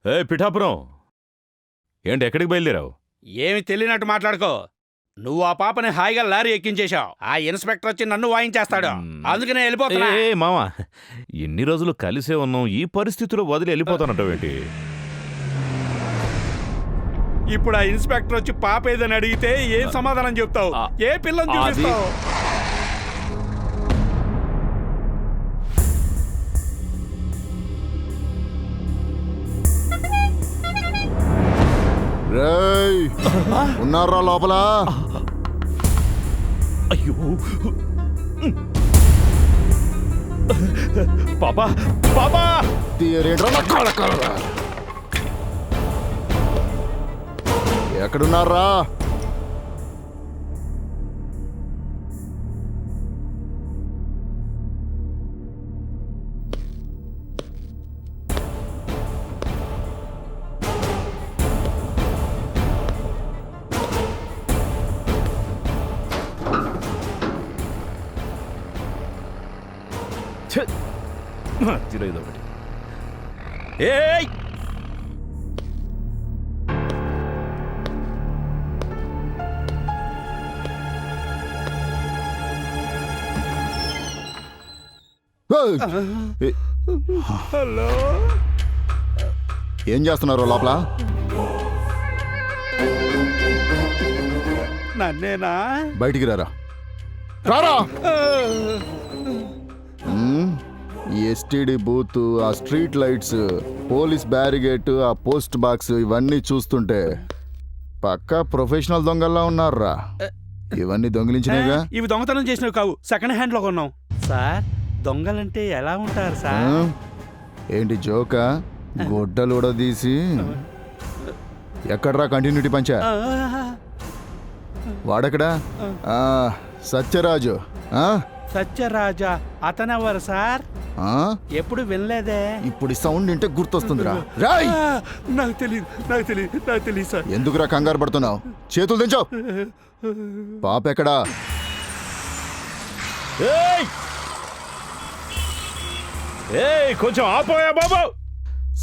ఏ పిఠాపురం, ఏంటి ఎక్కడికి బయలుదేరావు? ఏమి తెలియనట్టు మాట్లాడుకో. నువ్వు ఆ పాపని హాయిగా లారీ ఎక్కించేశావు. ఆ ఇన్స్పెక్టర్ వచ్చి నన్ను వాయించేస్తాడు. అందుకనే వెళ్ళిపోతున్నా. ఏ మావా, ఎన్ని రోజులు కలిసే ఉన్నాం, ఈ పరిస్థితిలో వదిలి వెళ్ళిపోతానంటావేంటి? ఇప్పుడు ఆ ఇన్స్పెక్టర్ వచ్చి పాప ఏదని అడిగితే ఏం సమాధానం చెప్తావు? ఏ పిల్లని చూపిస్తావు? రేయ్, ఉన్నారా లోపల? అయ్యో పాపా, పాపా! ఎక్కడున్నారా? ఒకటి. ఏయ్, హలో, ఏం చేస్తున్నారు లోపల? నన్నేనా? బయటికి రారా. రారా. ఈ ఎస్టీడీ బూత్, ఆ స్ట్రీట్ లైట్స్, పోలీస్ బ్యారిగేట్, ఆ పోస్ట్ బాక్స్ ఇవన్నీ చూస్తుంటే పక్కా ప్రొఫెషనల్ దొంగల్లా ఉన్నారా. ఇవన్నీ దొంగిలించినాయిగా. ఇవి దొంగతనం చేసినవి కావు, సెకండ్ హ్యాండ్ లో కొన్నాం. సార్, దొంగలంటే ఎలా ఉంటారు సార్? ఏంటి జోకా? గొడ్డలు ఉడదీసి ఎక్కడ్రా కంటిన్యూటీ పంచా? వాడెక్కడా? సత్యరాజు. సత్యరాజా? అతనెవరు సార్? ఎప్పుడు వినలేదే. ఇప్పుడు ఈ సౌండ్ వింటే గుర్తొస్తుందిరా. నాకు తెలియదు సార్. ఎందుకురా కంగారు పడుతున్నావు? చేతులు దించో. పాప ఎక్కడా? కొంచెం ఆపోయా బాబు.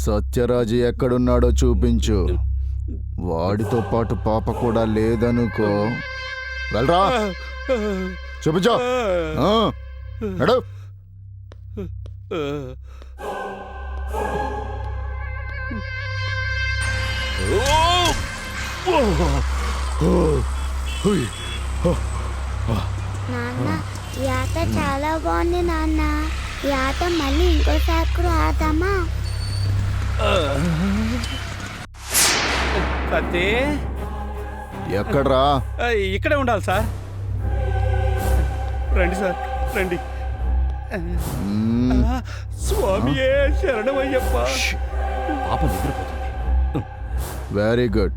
సత్యరాజు ఎక్కడున్నాడో చూపించు. వాడితో పాటు పాప కూడా లేదనుకో. వెళ్ళరా, చూపించో. నడు. నాన్న, ఈ ఆట చాలా బాగుంది నాన్న. ఈ ఆట మళ్ళీ ఇంకోసారి కూడా ఆడదామా? సత్తే, ఎక్కడ్రా? ఇక్కడే ఉండాలి సార్. రండి సార్, రండి. స్వామియే శరణమయ్యప్ప. పాప నిద్రపోతుంది. Very good.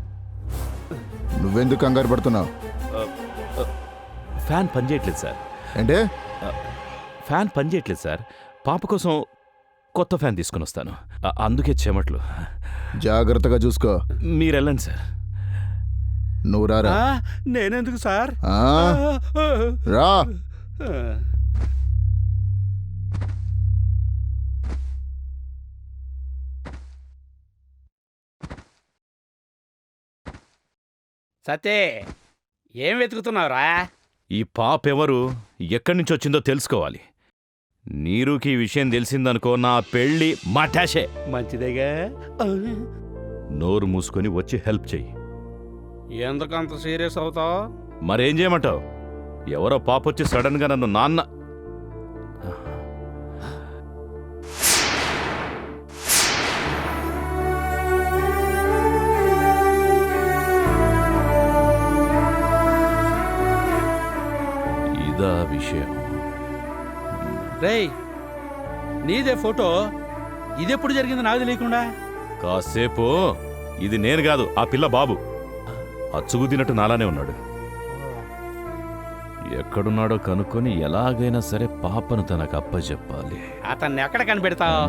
నువ్వెందుకు కంగారు పడుతున్నావు? ఫ్యాన్ పనిచేయట్లేదు సార్. అంటే? ఫ్యాన్ పనిచేయట్లేదు సార్. పాప కోసం కొత్త ఫ్యాన్ తీసుకుని వస్తాను, అందుకే చెమట్లు. జాగ్రత్తగా చూసుకో. మీరు వెళ్ళండి సార్. నువ్వు రారా. నేనెందుకు సార్? రా. సతే, ఏం వెతుకుతున్నావురా? ఈ పాప ఎవరు, ఎక్కడి నుంచి వచ్చిందో తెలుసుకోవాలి. నీరుకి ఈ విషయం తెలిసిందనుకో, నా పెళ్ళి మటాషే. మంచిదేగా. నోరు మూసుకొని వచ్చి హెల్ప్ చెయ్యి. ఎందుకంత సీరియస్ అవుతావు? మరేం చేయమంటావు? ఎవరో పాప వచ్చి సడన్ గా నన్ను నాన్న. ఇదా విషయం? రేయ్, నీదే ఫోటో. ఇదెప్పుడు జరిగింది నాకు తెలియకుండా? కాసేపు ఇది నేను కాదు, ఆ పిల్ల బాబు. అచ్చుగుద్దినట్టు నాలానే ఉన్నాడు. ఎక్కడున్నాడో కనుక్కొని ఎలాగైనా సరే పాపను తనకు అప్పచెప్పాలి. అతన్ని ఎక్కడ కనిపెడతావు?